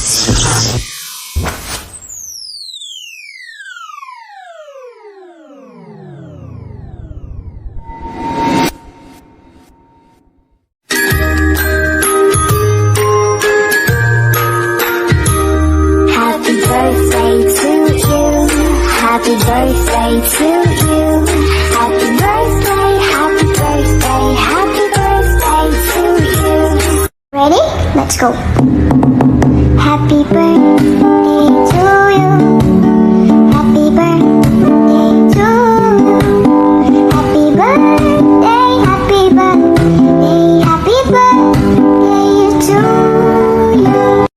Happy birthday to you. Happy birthday, happy birthday, happy birthday to you. Ready? Let's go. Happy birthday to you. Happy birthday to you. Happy birthday, happy birthday, happy birthday to you.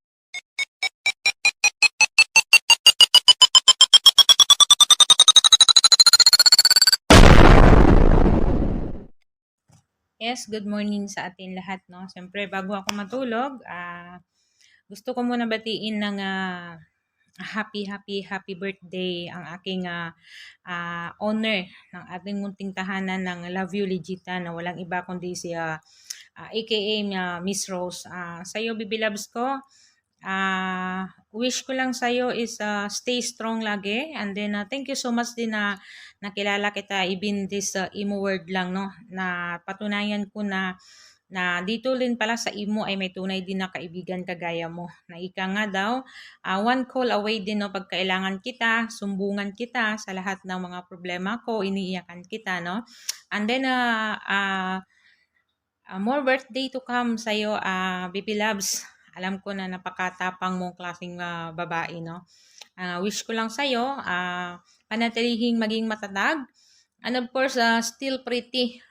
Yes, good morning sa atin lahat, no? Siyempre, bago ako matulog, gusto ko muna batiin ng happy birthday ang aking owner ng ating munting tahanan ng Love You Legita na walang iba kundi si aka Miss Rose. Sa'yo, Bibi Loves ko, wish ko lang sa'yo is stay strong lagi, and then thank you so much din na nakilala kita even this emo word lang, no, na patunayan ko na dito rin pala sa imo ay may tunay din na kaibigan kagaya mo, na ika nga daw one call away din, no, pag kailangan kita, sumbungan kita sa lahat ng mga problema ko, iniiyakan kita, no, and then more birthday to come sa'yo, Bibi Loves. Alam ko na napakatapang mong klaseng babae, no? Wish ko lang sa'yo, panatilihing maging matatag. And of course, still pretty.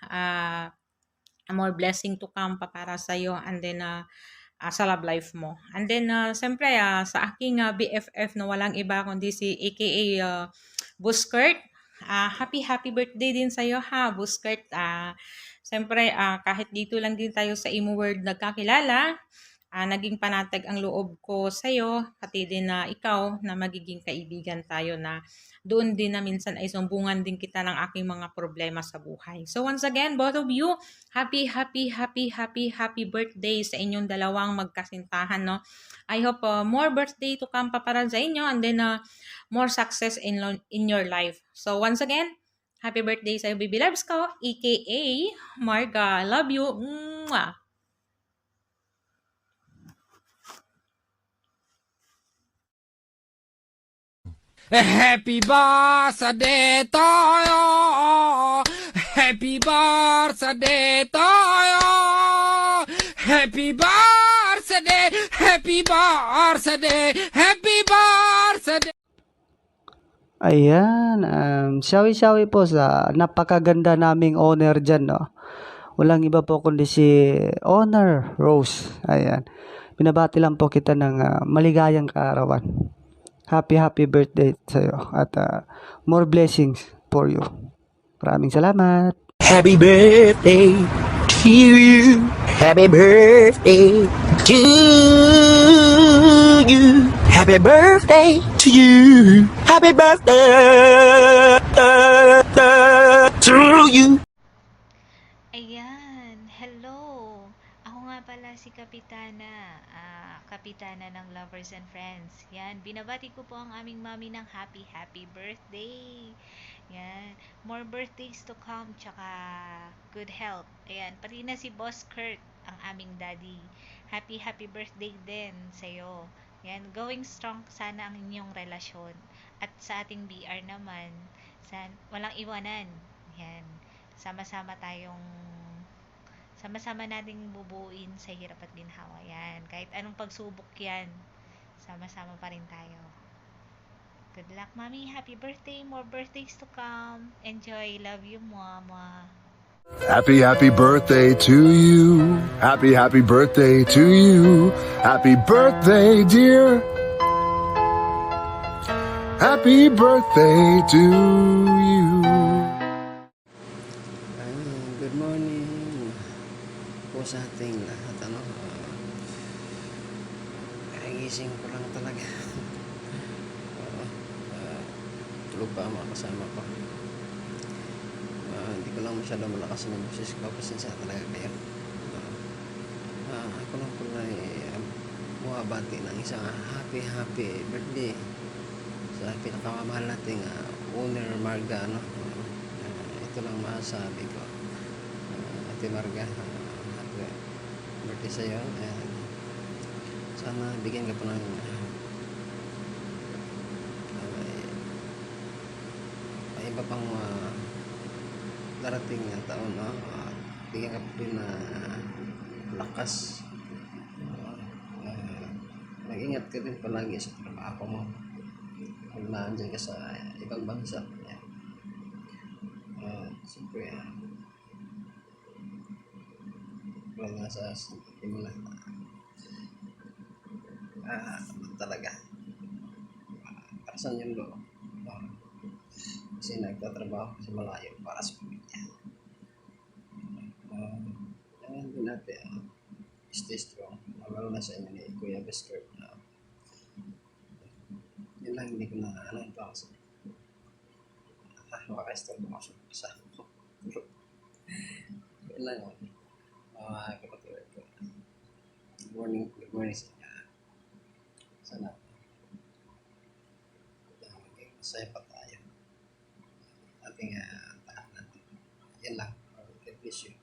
More blessing to come pa para sa'yo. And then, sa love life mo. And then, siyempre, sa aking BFF na walang iba kundi si aka Buskert. Happy birthday din sa'yo, ha, Buskert. Siyempre, kahit dito lang din tayo sa imo world nagkakilala, naging panatag ang loob ko sa'yo, pati din na ikaw na magiging kaibigan tayo, na doon din na minsan ay sumbungan din kita ng aking mga problema sa buhay. So once again, both of you, happy birthday sa inyong dalawang magkasintahan, no? I hope more birthday to come pa para sa inyo, and then more success in your life. So once again, happy birthday sa'yo, Bibi Loves ko, aka Marga. Love you. Mwah! Happy birthday to you. Happy birthday to you. Happy birthday. Happy birthday. Happy birthday. Ayan, shawi-shawi po sa napakaganda naming owner dyan, no? Walang iba po kundi si Owner Rose. Ayan, binabati lang po kita ng maligayang kaarawan. Happy birthday sa'yo at more blessings for you. Maraming salamat. Happy birthday to you. Happy birthday to you. Happy birthday to you. Happy birthday to you. Ayan, hello. Ako nga pala si Kapitana, Kapitana ng Lovers and Friends. Yan, binabati ko po ang aming mami ng happy birthday. Yan, more birthdays to come, tsaka good health. Ayan, pati na si Boss Kurt, ang aming daddy. Happy birthday din sa'yo. Yan, going strong sana ang inyong relasyon. At sa ating BR naman, walang iwanan. Yan, sama-sama nating bubuin sa hirap at ginhawa. Yan, kahit anong pagsubok yan, sama-sama pa rin tayo. Good luck, Mami. Happy birthday. More birthdays to come. Enjoy. Love you, Mama. Happy birthday to you. Happy birthday to you. Happy birthday, dear. Happy birthday to you. Good morning po sa ating lahat. Nagising ko lang talaga. Tulog pa ang mga kasama ko. Hindi ko lang masyado malakas ng boses ko. Pasensya talaga kayo. Ako lang po na mababati ng isang happy birthday sa pinakamamahal nating owner Marga, no? Ito lang masasabi ko. Ate Marga, happy birthday sa iyo. Sana bigyan ka pa ng iba pang darating na taon, no? Bigyan ka pa rin na lakas. Mag-ingat ka din palagi sa trabaho mo. Kung naandyan ka sa ibang bansa. Siyempre, wala nga sa simula. Talaga. Para saan yung loob? Kasi nagtatrabaho sa malayo para sa pamilya. Yan din natin. Stay strong. Lalo na sa inyo ni Kuya Bester. Yun lang, hindi ko na ano pa kasi. Maka-start mo ako sa yun lang ako. Mga kapatid ko. Good morning sa inyo. Sana masaya pa tayo. Ating tahan natin. Yan lang. God bless you.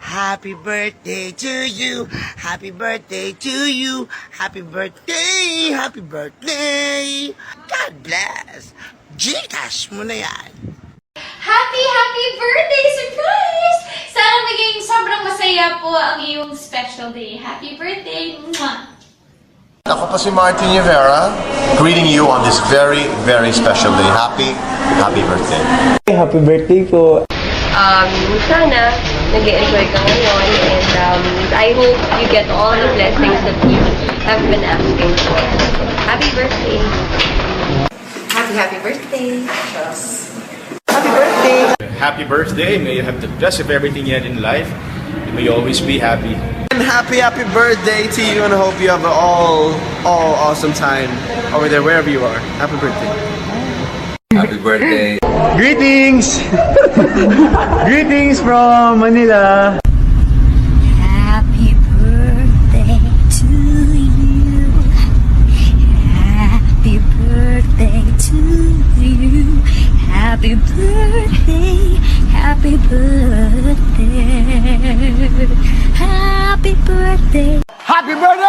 Happy birthday to you. Happy birthday to you. Happy birthday. Happy birthday. God bless. Gcash mo na yan. Happy birthday! Surprise! Sana maging sobrang masaya po ang iyong special day. Happy birthday! Mwah! Ako po si Martin Rivera, greeting you on this very, very special day. Happy birthday. Happy birthday po. Sana nag-enjoy ka ngayon and I hope you get all the blessings that you have been asking for. Happy birthday! Happy birthday! Happy birthday. May you have the best of everything yet in life. May you always be happy. And happy birthday to you, and I hope you have all awesome time over there wherever you are. Happy birthday. Happy birthday. Greetings! Greetings from Manila. Happy birthday to you. Happy birthday to you. Happy birthday. Happy birthday. Happy birthday. Happy birthday!